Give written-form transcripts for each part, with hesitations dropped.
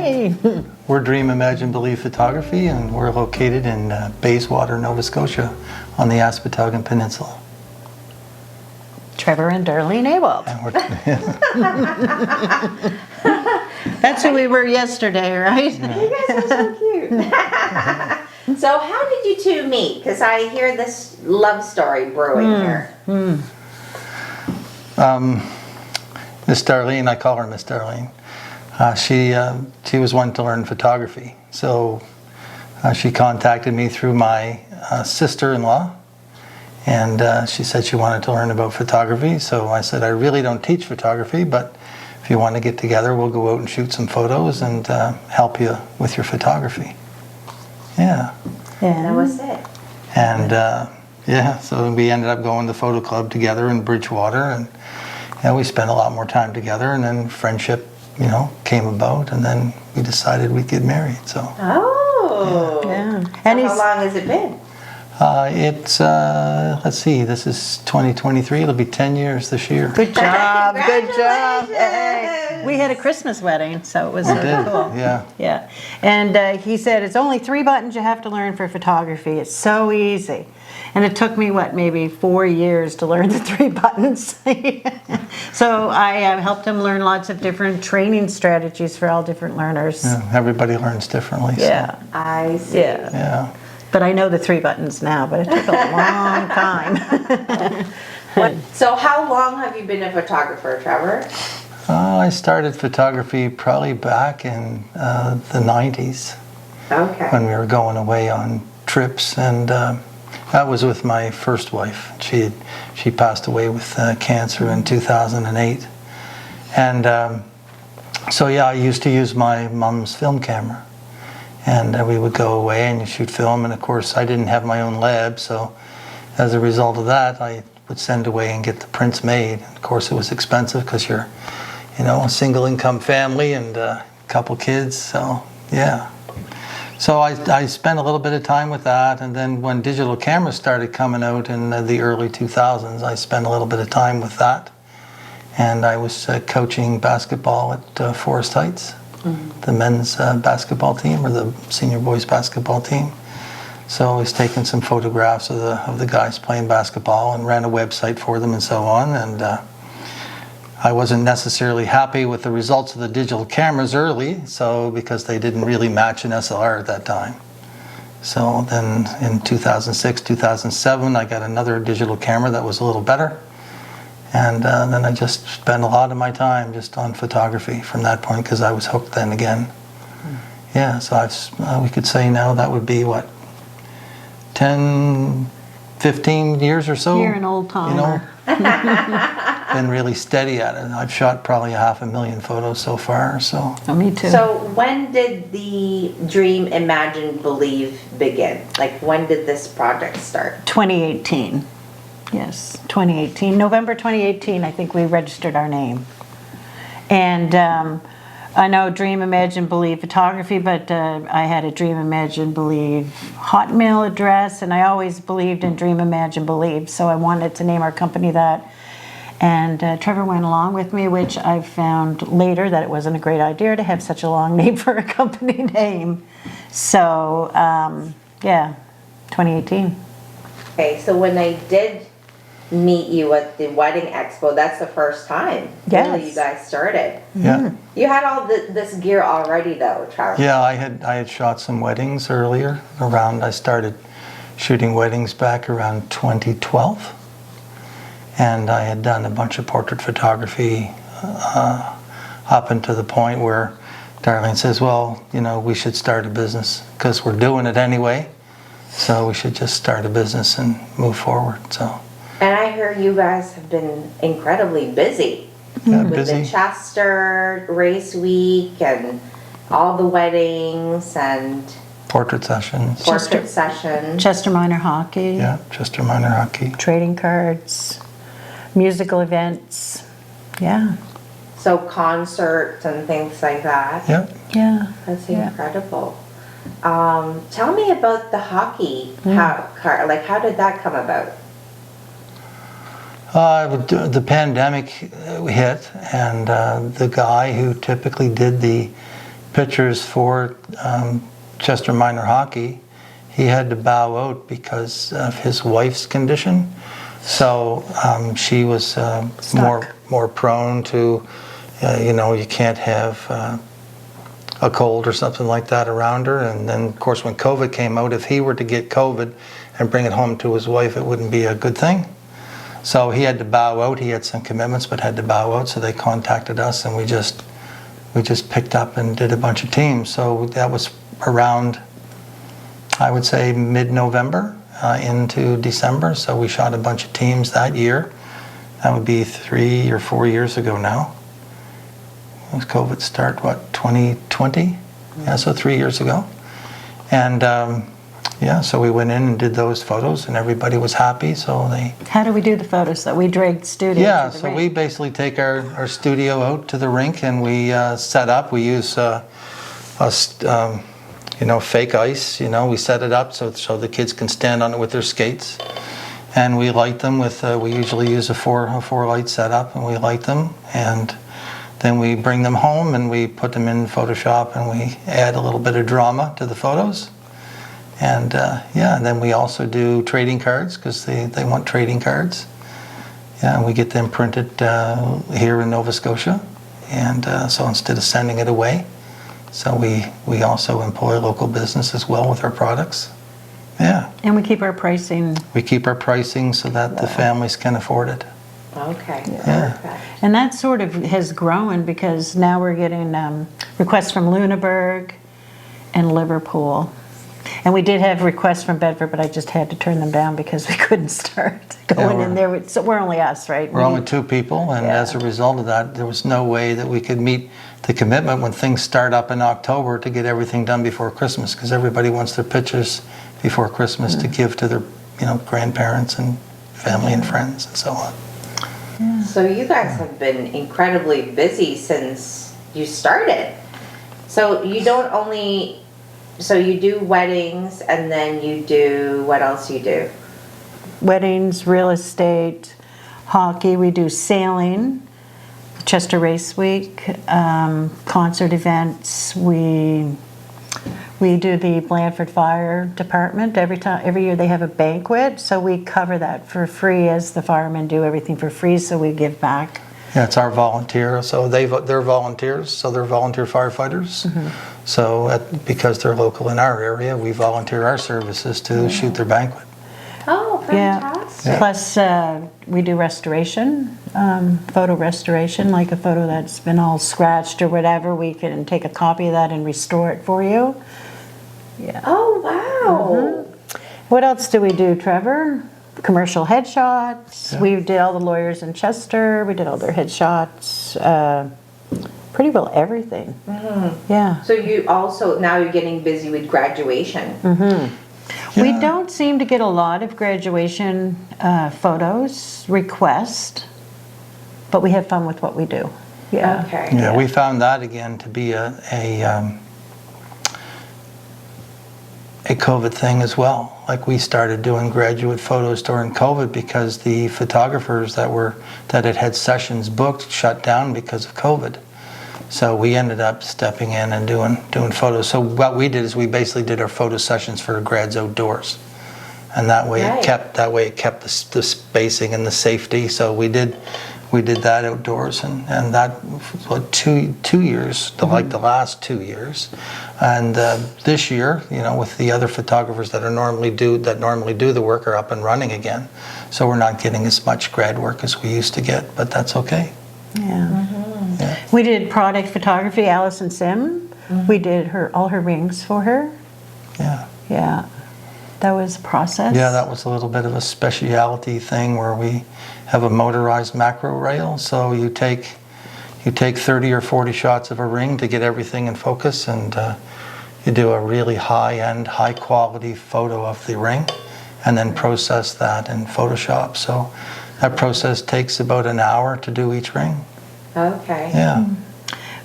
Hey! We're Dream, Imagine, Believe Photography, and we're located in Bayswater, Nova Scotia, on the Aspetuggin Peninsula. Trevor and Darlene Ewald. And we're, That's who we were yesterday, right? Yeah. You guys are so cute. So how did you two meet? Because I hear this love story brewing here. Miss Darlene, I call her Miss Darlene. She was wanting to learn photography, so she contacted me through my sister-in-law, and she said she wanted to learn about photography. So I said, I really don't teach photography, but if you want to get together, we'll go out and shoot some photos and help you with your photography. Yeah. And that was it. And yeah, so we ended up going to the photo club together in Bridgewater, and we spent a lot more time together, and then friendship, came about, and then we decided we'd get married. So. Oh. Yeah. So And how long has it been? It's let's see, this is 2023. It'll be 10 years this year. Good job, good job. Congratulations. Hey. We had a Christmas wedding, so it was We did, cool. yeah. Yeah. And he said, it's only 3 buttons you have to learn for photography. It's so easy. And it took me, maybe 4 years to learn the 3 buttons. So I helped him learn lots of different training strategies for all different learners. Yeah, everybody learns differently. Yeah. I see. Yeah. Yeah. But I know the 3 buttons now, but it took a long time. So how long have you been a photographer, Trevor? I started photography probably back in the 90s Okay. when we were going away on trips, and that was with my first wife. She passed away with cancer in 2008, and so yeah, I used to use my mom's film camera, and we would go away and shoot film. And of course, I didn't have my own lab, so as a result of that, I would send away and get the prints made. Of course, it was expensive because you're, a single income family and a couple kids. So yeah. So I spent a little bit of time with that, and then when digital cameras started coming out in the early 2000s, I spent a little bit of time with that. And I was coaching basketball at Forest Heights, the men's basketball team, or the senior boys basketball team. So I was taking some photographs of the guys playing basketball and ran a website for them and so on. And I wasn't necessarily happy with the results of the digital cameras early, because they didn't really match an SLR at that time. So then in 2006, 2007, I got another digital camera that was a little better. And then I just spent a lot of my time just on photography from that point, because I was hooked then again. Yeah, so we could say now that would be, 10, 15 years or so? You're an old timer. Been really steady at it. I've shot probably 500,000 photos so far. So. Oh, me too. So when did the Dream, Imagine, Believe begin? Like, when did this project start? 2018. Yes, 2018. November 2018, I think we registered our name. And I know Dream, Imagine, Believe Photography, but I had a Dream, Imagine, Believe Hotmail address, and I always believed in Dream, Imagine, Believe, so I wanted to name our company that. And Trevor went along with me, which I found later that it wasn't a great idea to have such a long name for a company name. So, yeah, 2018. Okay, so when I did meet you at the Wedding Expo, that's the first time really you guys started. Yeah. You had all this gear already though, Trevor. Yeah, I had shot some weddings earlier. I started shooting weddings back around 2012. And I had done a bunch of portrait photography up until the point where Darlene says, well, we should start a business because we're doing it anyway. So we should just start a business and move forward. So. And I hear you guys have been incredibly busy. Yeah, with busy. the Chester Race Week and all the weddings and Portrait sessions. portrait sessions. Chester Minor Hockey, Yeah, Chester Minor Hockey. trading cards, musical events. Yeah, So concerts and things like that. Yeah. yeah. That's Yeah. incredible. Tell me about the hockey. How did that come about? The pandemic hit, and the guy who typically did the pictures for Chester Minor Hockey, he had to bow out because of his wife's condition. So she was more prone to, you can't have a cold or something like that around her. And then, of course, when COVID came out, if he were to get COVID and bring it home to his wife, it wouldn't be a good thing. So he had to bow out. He had some commitments, but had to bow out. So they contacted us, and we just picked up and did a bunch of teams. So that was around, I would say, mid-November into December. So we shot a bunch of teams that year. That would be 3 or 4 years ago now. When was COVID start, 2020? Yeah, so 3 years ago. And so we went in and did those photos, and everybody was happy. So they. How do we do the photos? So we dragged studio. Yeah, to the so rink. we basically take our studio out to the rink, and we set up. We use fake ice. We set it up so the kids can stand on it with their skates, and we light them with. We usually use a four light setup, and we light them, and then we bring them home and we put them in Photoshop, and we add a little bit of drama to the photos. And and then we also do trading cards, because they want trading cards. Yeah, and we get them printed here in Nova Scotia, and so instead of sending it away, so we also employ local business as well with our products. Yeah. And we keep our pricing. We keep our pricing so that the families can afford it. Okay. Yeah. Perfect. And that sort of has grown, because now we're getting requests from Lunenburg and Liverpool. And we did have requests from Bedford, but I just had to turn them down because we couldn't start going in there. So we're only us, right? We're only 2 people, and as a result of that, there was no way that we could meet the commitment when things start up in October to get everything done before Christmas, because everybody wants their pictures before Christmas to give to their grandparents and family and friends and so on. Yeah. So you guys have been incredibly busy since you started. So you don't only, so you do weddings, and then you do, what else you do? Weddings, real estate, hockey. We do sailing, Chester Race Week, concert events. We do the Blandford Fire Department. Every year they have a banquet, so we cover that for free, as the firemen do everything for free, so we give back. Yeah, it's our volunteer. So they're volunteers, so they're volunteer firefighters. Mm-hmm. So because they're local in our area, we volunteer our services to shoot their banquet. Oh, fantastic. Yeah. Plus, we do restoration, photo restoration, like a photo that's been all scratched or whatever. We can take a copy of that and restore it for you. Yeah. Oh, wow. What else do we do, Trevor? Commercial headshots. Yeah. We did all the lawyers in Chester. We did all their headshots. Pretty well everything. Mm-hmm. Yeah. So you also, now you're getting busy with graduation. Mm-hmm. We don't seem to get a lot of graduation photos requests, but we have fun with what we do. Yeah. Okay. Yeah, we found that again to be a COVID thing as well. Like, we started doing graduate photos during COVID because the photographers that had sessions booked shut down because of COVID. So we ended up stepping in and doing photos. So what we did is we basically did our photo sessions for grads outdoors, and that way it kept the spacing and the safety. So we did that outdoors, and that what 2 years, like the last 2 years, and this year, with the other photographers that normally do the work are up and running again. So we're not getting as much grad work as we used to get, but that's okay. Yeah. Yeah. We did product photography, Allison Sim. We did all her rings for her. Yeah. Yeah. That was a process. Yeah, that was a little bit of a specialty thing where we have a motorized macro rail. So you take 30 or 40 shots of a ring to get everything in focus, and you do a really high-end, high-quality photo of the ring, and then process that in Photoshop. So that process takes about an hour to do each ring. Okay. Yeah.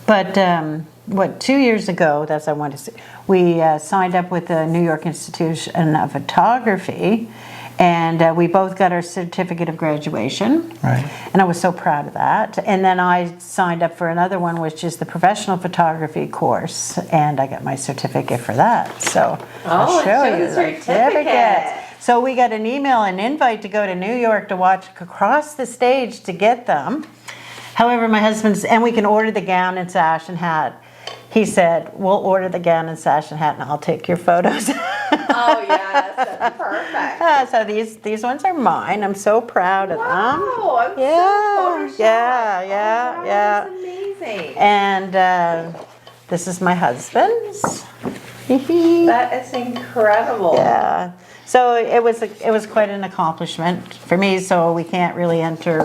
But 2 years ago, that's what I wanted to say, we signed up with the New York Institution of Photography, And we both got our certificate of graduation. Right. And I was so proud of that. And then I signed up for another one, which is the professional photography course, and I got my certificate for that. So I'll show you the the certificate. So we got an email, an invite to go to New York to watch across the stage to get them. However, my husband's, and we can order the gown and sash and hat. He said, we'll order the gown and sash and hat and I'll take your photos. Oh yes, that's perfect. So these ones are mine. I'm so proud of them. Wow, I'm Yeah, so photoshopped. yeah, Oh, wow, yeah. That's amazing. And this is my husband's. That is incredible. Yeah. So it was quite an accomplishment for me. So we can't really enter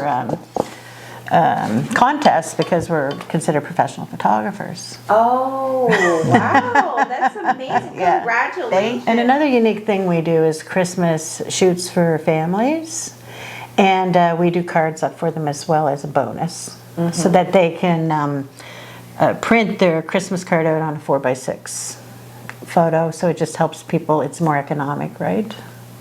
contests because we're considered professional photographers. Oh, wow. That's amazing. Yeah. Congratulations. And another unique thing we do is Christmas shoots for families, and we do cards up for them as well as a bonus, so that they can print their Christmas card out on a 4x6 photo. So it just helps people. It's more economic, right?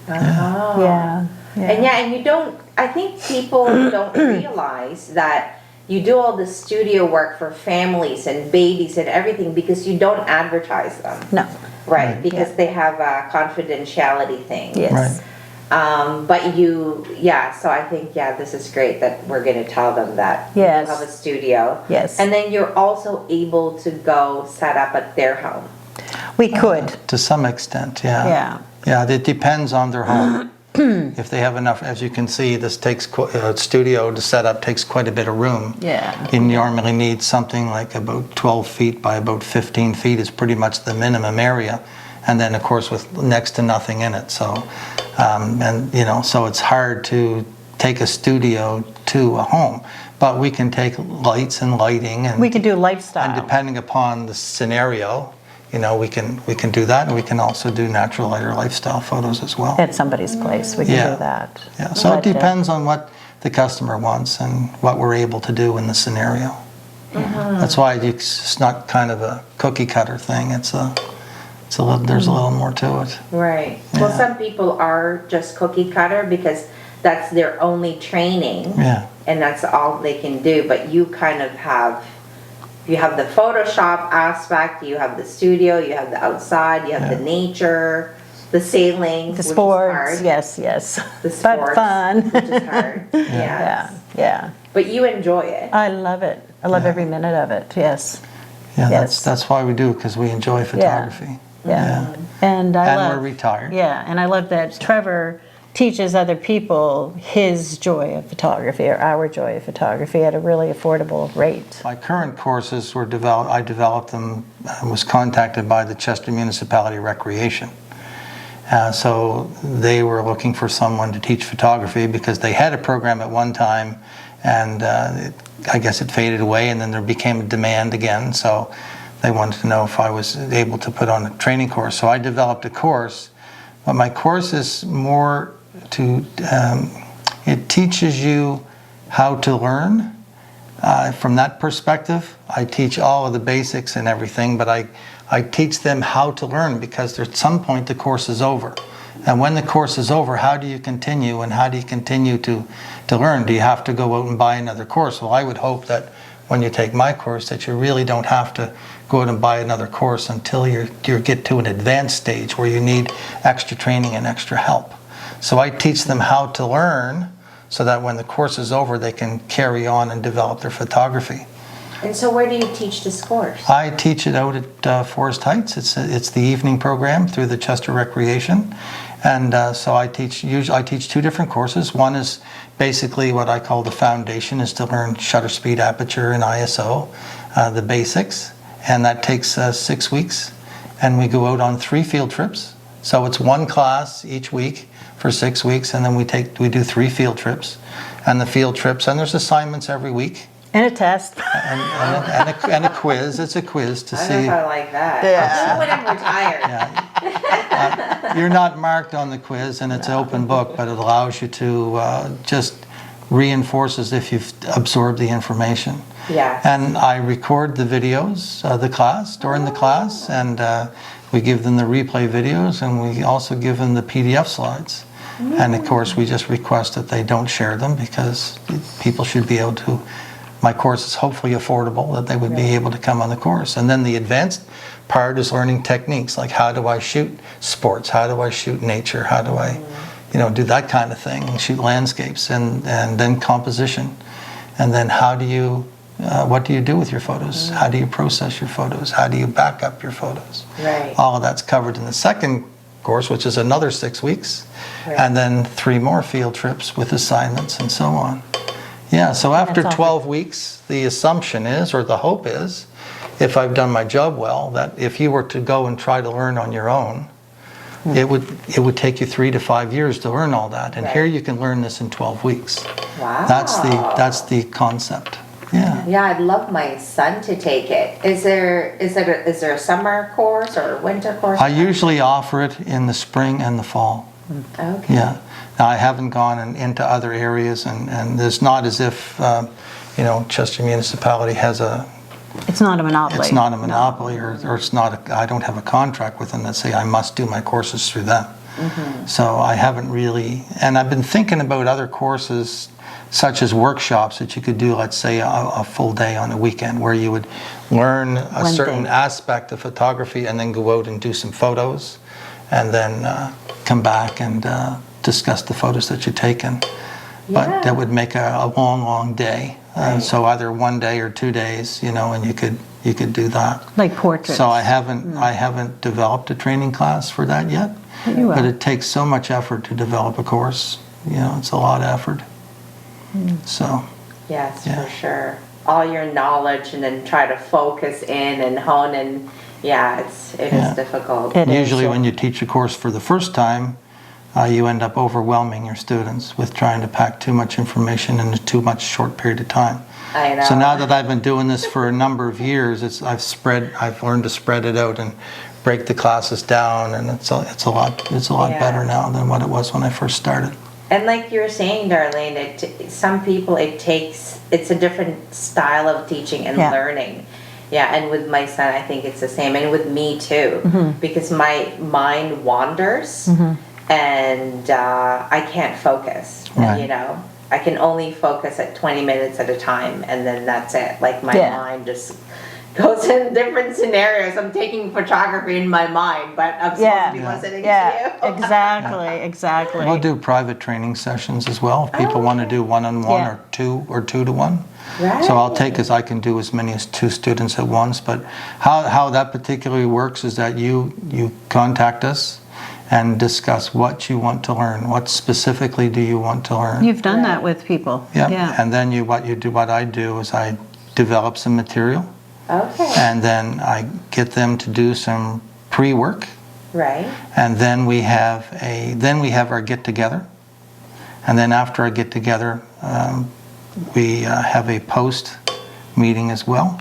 Oh. Yeah. And you don't, I think people don't realize that you do all the studio work for families and babies and everything because you don't advertise them. No. Right, because they have a confidentiality thing. Yes. Right. But so I think, this is great that we're going to tell them that Yes. you have a studio. Yes. And then you're also able to go set up at their home. We could. To some extent, yeah. Yeah. Yeah, it depends on their home. If they have enough, as you can see, this takes studio to set up takes quite a bit of room. Yeah. You normally need something like about 12 feet by about 15 feet is pretty much the minimum area, and then of course with next to nothing in it. So, so it's hard to take a studio to a home, but we can take lights and lighting, and We could do lifestyle. and depending upon the scenario. We can do that, and we can also do natural light or lifestyle photos as well. At somebody's place, we can Yeah. do that. Yeah, so But, it depends on what the customer wants and what we're able to do in the scenario. That's why it's not kind of a cookie cutter thing. There's a little more to it. Right. Well, Yeah. some people are just cookie cutter because that's their only training. Yeah. And that's all they can do. But you kind of you have the Photoshop aspect, you have the studio, you have the outside, you have the nature, the sailing, The which is sports, hard. yes. The But sports, fun. which is hard. Yeah, yeah. But you enjoy it. I love it. I love Yeah. every minute of it, yes. Yeah, Yes. that's why we do, because we enjoy photography. Yeah. And I And love, we're retired. yeah, and I love that Trevor teaches other people his joy of photography, or our joy of photography, at a really affordable rate. My current courses were developed, I developed them, was contacted by the Chester Municipality Recreation. So they were looking for someone to teach photography because they had a program at one time, and I guess it faded away, and then there became a demand again. So they wanted to know if I was able to put on a training course. So I developed a course, but my course is more to, it teaches you how to learn. From that perspective, I teach all of the basics and everything, but I teach them how to learn, because at some point the course is over. And when the course is over, how do you continue, and how do you continue to learn? Do you have to go out and buy another course? Well, I would hope that when you take my course that you really don't have to go out and buy another course until you get to an advanced stage where you need extra training and extra help. So I teach them how to learn so that when the course is over, they can carry on and develop their photography. And so where do you teach this course? I teach it out at Forest Heights. It's the evening program through the Chester Recreation. And so I teach two different courses. One is basically what I call the foundation, is to learn shutter speed, aperture, and ISO, the basics. And that takes 6 weeks. And we go out on 3 field trips. So it's one class each week for 6 weeks, and then we do 3 field trips. And the field trips, and there's assignments every week. And a test. And a quiz. It's a quiz to I see. don't know if I like that. Yeah. When I'm retired. Yeah. You're not marked on the quiz, and it's an open book, but it allows you to just reinforces if you've absorbed the information. Yeah. And I record the videos of the class during the class, and we give them the replay videos, and we also give them the PDF slides. And of course, we just request that they don't share them because people should be able to, my course is hopefully affordable, that they would be able to come on the course. And then the advanced part is learning techniques, like how do I shoot sports, how do I shoot nature, how do I, do that kind of thing, and shoot landscapes, and then composition. And then how do you, what do you do with your photos? How do you process your photos? How do you back up your photos? Right. All of that's covered in the second course, which is another 6 weeks, and then 3 more field trips with assignments and so on. Yeah, so after That's 12 weeks, the assumption is, or the hope is, if I've done my job well, that if you were to go and try to learn on your own, it would take you 3 to 5 years to learn all that. And here you can learn this in 12 weeks. Wow. That's the concept. Yeah. Yeah, I'd love my son to take it. Is there a summer course or a winter course? I usually offer it in the spring and the fall. Okay. Yeah. Now, I haven't gone into other areas, and it's not as if, Chester Municipality has a... It's not a monopoly. It's not a monopoly, or it's not I don't have a contract with them that say I must do my courses through them. So I haven't really, and I've been thinking about other courses, such as workshops that you could do, let's say, a full day on a weekend, where you would learn a certain aspect of photography and then go out and do some photos, and then come back and discuss the photos that you've taken. But that would make a long day. So either 1 day or 2 days, and you could do that. Like portraits. So I haven't developed a training class for that yet. You will. But it takes so much effort to develop a course. It's a lot of effort. So. Yes, for sure. All your knowledge and then try to focus in and hone in. Yeah, it is difficult. Usually when you teach a course for the first time, you end up overwhelming your students with trying to pack too much information in a too much short period of time. I know. So now that I've been doing this for a number of years, I've learned to spread it out and break the classes down, and it's a lot better now than what it was when I first started. And like you were saying, Darlene, some people it's a different style of teaching and learning. Yeah, and with my son, I think it's the same, and with me too, because my mind wanders. And I can't focus, I can only focus at 20 minutes at a time, and then that's it. Like my mind just goes in different scenarios. I'm taking photography in my mind, but I'm supposed to be listening to you. Exactly. We'll do private training sessions as well. If people want to do one-on-one or two to one. Right. So I can do as many as 2 students at once. But how that particularly works is that you contact us and discuss what you want to learn. What specifically do you want to learn? You've done that with people. Yeah. And then what I do is I develop some material. Okay. And then I get them to do some pre-work. Right. And then we have our get together. And then after our get together, we have a post meeting as well.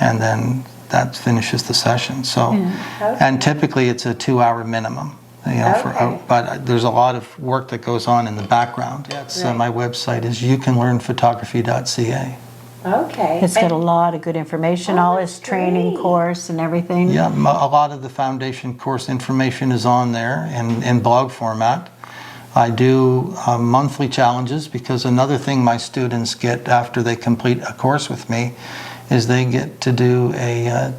And then that finishes the session. So, and typically it's a 2-hour minimum. But there's a lot of work that goes on in the background. My website is youcanlearnphotography.ca. Okay. It's got a lot of good information, all his training course and everything. Yeah, a lot of the foundation course information is on there in blog format. I do monthly challenges, because another thing my students get after they complete a course with me is they get to do a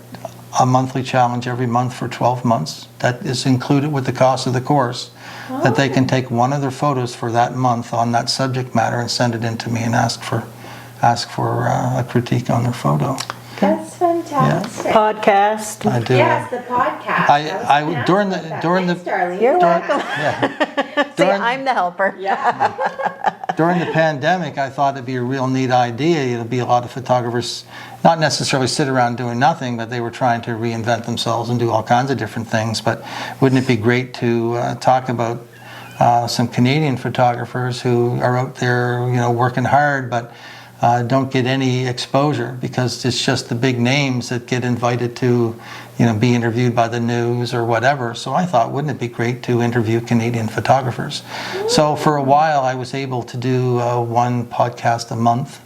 monthly challenge every month for 12 months. That is included with the cost of the course. That they can take one of their photos for that month on that subject matter and send it in to me and ask for a critique on their photo. That's fantastic. Podcast. I do. Yes, the podcast. During the Thanks, Darlene. You're welcome. See, During- I'm the helper. During the pandemic, I thought it'd be a real neat idea. It'd be a lot of photographers, not necessarily sit around doing nothing, but they were trying to reinvent themselves and do all kinds of different things. But wouldn't it be great to talk about some Canadian photographers who are out there, working hard, but don't get any exposure, because it's just the big names that get invited to, be interviewed by the news or whatever. So I thought, wouldn't it be great to interview Canadian photographers? So for a while, I was able to do one podcast a month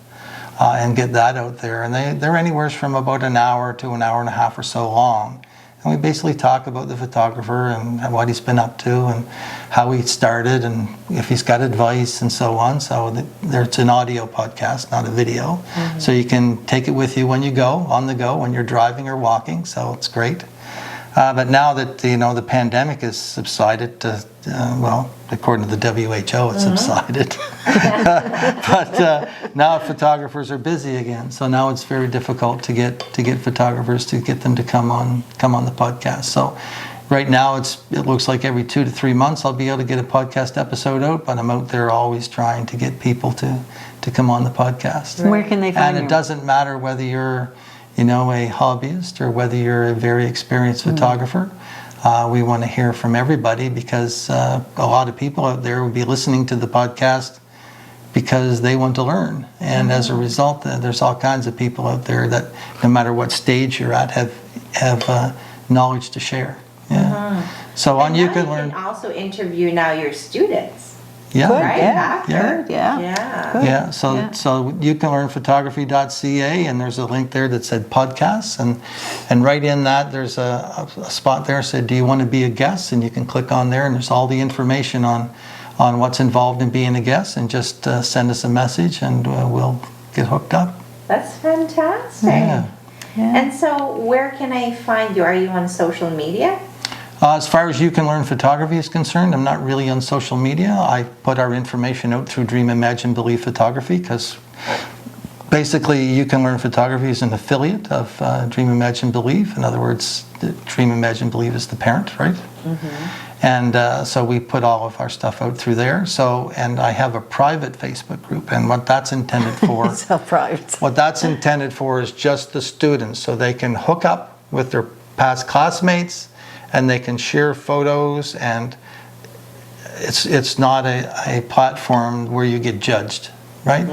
and get that out there. And they're anywhere from about an hour to an hour and a half or so long. And we basically talk about the photographer and what he's been up to and how he started and if he's got advice and so on. So it's an audio podcast, not a video. So you can take it with you when you go, on the go, when you're driving or walking. So it's great. But now that, the pandemic has subsided, well, according to the WHO, it's subsided. But now photographers are busy again. So now it's very difficult to get photographers to get them to come on the podcast. So right now it looks like every 2 to 3 months I'll be able to get a podcast episode out, but I'm out there always trying to get people to come on the podcast. Where can they find you? And it doesn't matter whether you're a hobbyist or whether you're a very experienced photographer. We want to hear from everybody because a lot of people out there will be listening to the podcast because they want to learn. And as a result, there's all kinds of people out there that no matter what stage you're at have knowledge to share. Yeah. So on You Can Learn. You can also interview now your students. Yeah. Good, Right? yeah, After. good, yeah. Yeah. Good. Yeah, so Yeah. so you can learn photography.ca, and there's a link there that said podcasts, and right in that there's a spot there that said, do you want to be a guest? And you can click on there, and there's all the information on what's involved in being a guest, and just send us a message, and we'll get hooked up. That's fantastic. Yeah. Yeah. And so where can I find you? Are you on social media? As far as You Can Learn Photography is concerned, I'm not really on social media. I put our information out through Dream, Imagine, Believe Photography because basically You Can Learn Photography is an affiliate of Dream, Imagine, Believe. In other words, Dream, Imagine, Believe is the parent, right? And so we put all of our stuff out through there. And I have a private Facebook group, and what that's intended for, So private. what that's intended for is just the students, so they can hook up with their past classmates, and they can share photos, and it's not a platform where you get judged, right?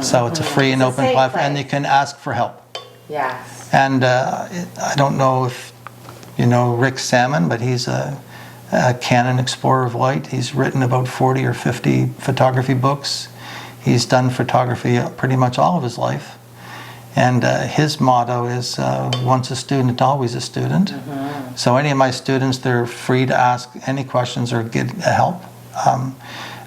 So it's a free and It's a open safe platform, and place. you can ask for help. Yes. And I don't know if you know Rick Salmon, but he's a Canon Explorer of Light. He's written about 40 or 50 photography books. He's done photography pretty much all of his life. And his motto is, once a student, always a student. So any of my students, they're free to ask any questions or get help.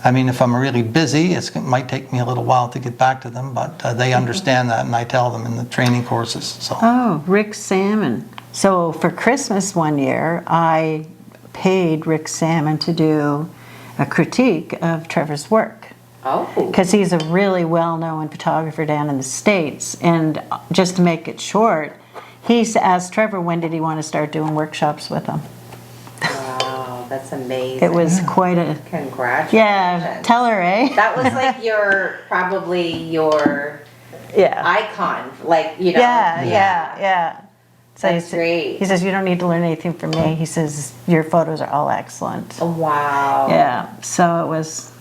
I mean, if I'm really busy, it might take me a little while to get back to them, but they understand that, and I tell them in the training courses. So. Oh, Rick Salmon. So for Christmas one year, I paid Rick Salmon to do a critique of Trevor's work. Oh. Because he's a really well-known photographer down in the States. And just to make it short, he asked Trevor when did he want to start doing workshops with him. Wow, that's amazing. It was quite a... Congratulations. Yeah, tell her, eh? That was like probably your Yeah. icon, like, Yeah. So That's great. He says, you don't need to learn anything from me. He says, your photos are all excellent. Wow. Yeah, so it was...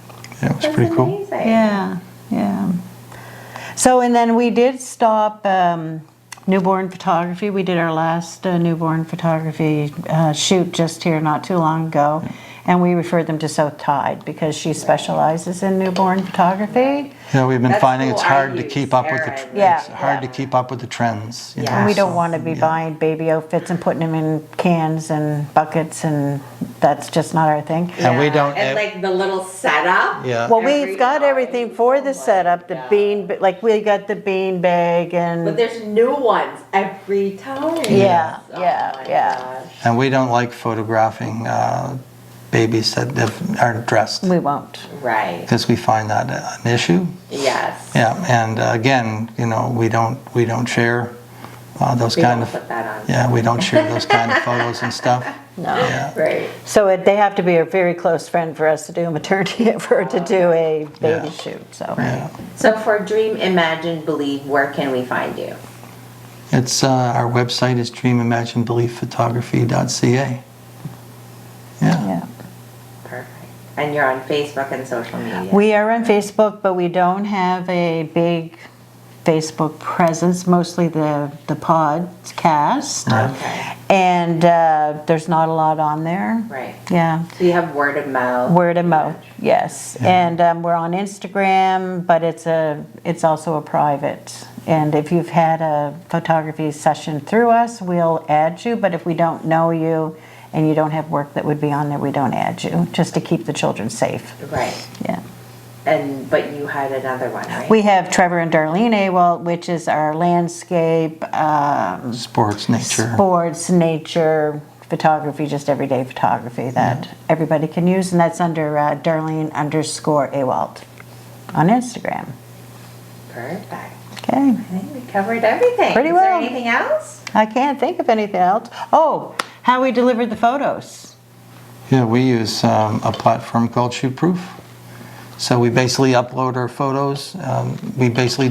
Yeah, it was That's pretty cool. amazing. Yeah. So, and then we did stop newborn photography. We did our last newborn photography shoot just here not too long ago. And we referred them to South Tide because she specializes in newborn photography. Yeah, we've been That's finding who it's I hard to use, keep up with Erin. Yeah, it's hard yeah. to keep up with the trends. You know, And we don't so, want to be yeah. buying baby outfits and putting them in cans and buckets, and that's just not our thing. And we don't- And like the little setup. Yeah. Well, Every we've got time. everything for the setup, the bean, like we got the bean bag But and, there's new ones every time. Yeah, Oh yeah, my yeah. gosh. And we don't like photographing babies that aren't dressed we won't. Right. because we find that an issue. Yes. Yeah, and again, we don't share those We kind don't of put that on. yeah, we don't share those kind of photos and stuff. No. Yeah. Right. So they have to be a very close friend for us to do a maternity, for to do a baby Yeah. shoot, so. Yeah. So for Dream, Imagine, Believe, where can we find you? It's our website is Dreamimaginebelievephotography.ca. Yeah. Yeah. Perfect. And you're on Facebook and social media. We are on Facebook, but we don't have a big Facebook presence, mostly the podcast. Okay. And there's not a lot on there. Right. Yeah. So you have word of mouth. Word of mouth, yes. And we're on Instagram, but it's also a private. And if you've had a photography session through us, we'll add you. But if we don't know you and you don't have work that would be on there, we don't add you, just to keep the children safe. Right. Yeah. But you had another one, right? We have Trevor and Darlene Awalt, which is our landscape, Sports, nature. sports, nature, photography, just everyday photography that everybody can use. And that's under Darlene_Awalt on Instagram. Perfect. Okay. I think we covered everything. Pretty Is well. there anything else? I can't think of anything else. Oh, how we delivered the photos. Yeah, we use a platform called ShootProof. So we basically upload our photos. We basically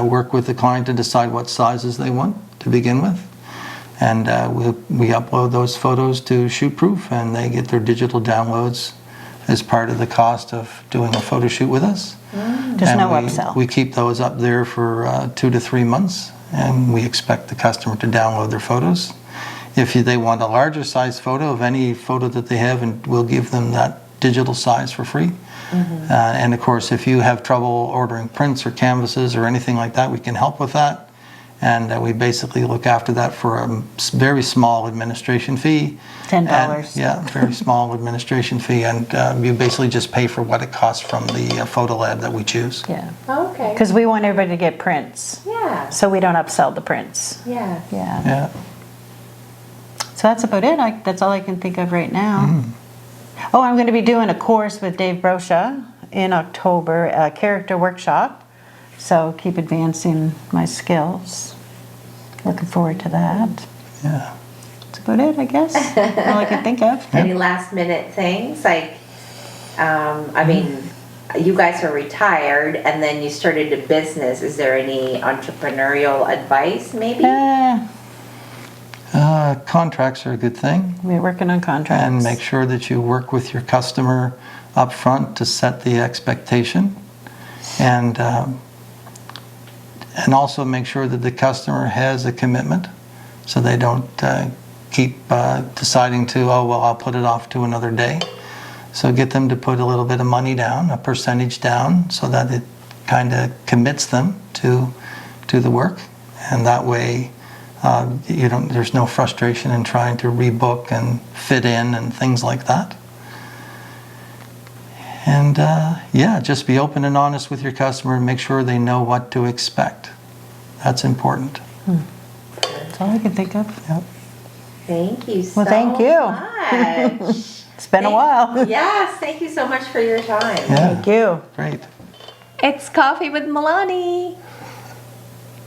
work with the client to decide what sizes they want to begin with. And we upload those photos to ShootProof, and they get their digital downloads as part of the cost of doing a photo shoot with us. There's And no we, upsell. We keep those up there for 2 to 3 months, and we expect the customer to download their photos. If they want a larger size photo of any photo that they have, and we'll give them that digital size for free. And of course, if you have trouble ordering prints or canvases or anything like that, we can help with that. And we basically look after that for a very small administration fee. $10. And, yeah, very small administration fee. And you basically just pay for what it costs from the photo lab that we choose. Yeah. Okay. Because we want everybody to get prints. Yeah. So we don't upsell the prints. Yeah. Yeah. Yeah. So that's about it. That's all I can think of right now. Oh, I'm going to be doing a course with Dave Brocha in October, a character workshop. So keep advancing my skills. Looking forward to that. Yeah. That's about it, I guess. All I can think of. Any last minute things? Like, I mean, you guys are retired and then you started a business. Is there any entrepreneurial advice maybe? Contracts are a good thing. We're working on contracts. And make sure that you work with your customer up front to set the expectation. And also make sure that the customer has a commitment so they don't keep deciding to, oh, well, I'll put it off to another day. So get them to put a little bit of money down, a percentage down, so that it kind of commits them to the work. And that way, there's no frustration in trying to rebook and fit in and things like that. And just be open and honest with your customer and make sure they know what to expect. That's important. That's all I can think of. Yep. Thank you so Well, thank you. much. It's been a while. Yes, thank you so much for your time. Yeah. Thank you. Great. It's Coffee with Milani.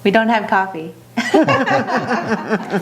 We don't have coffee.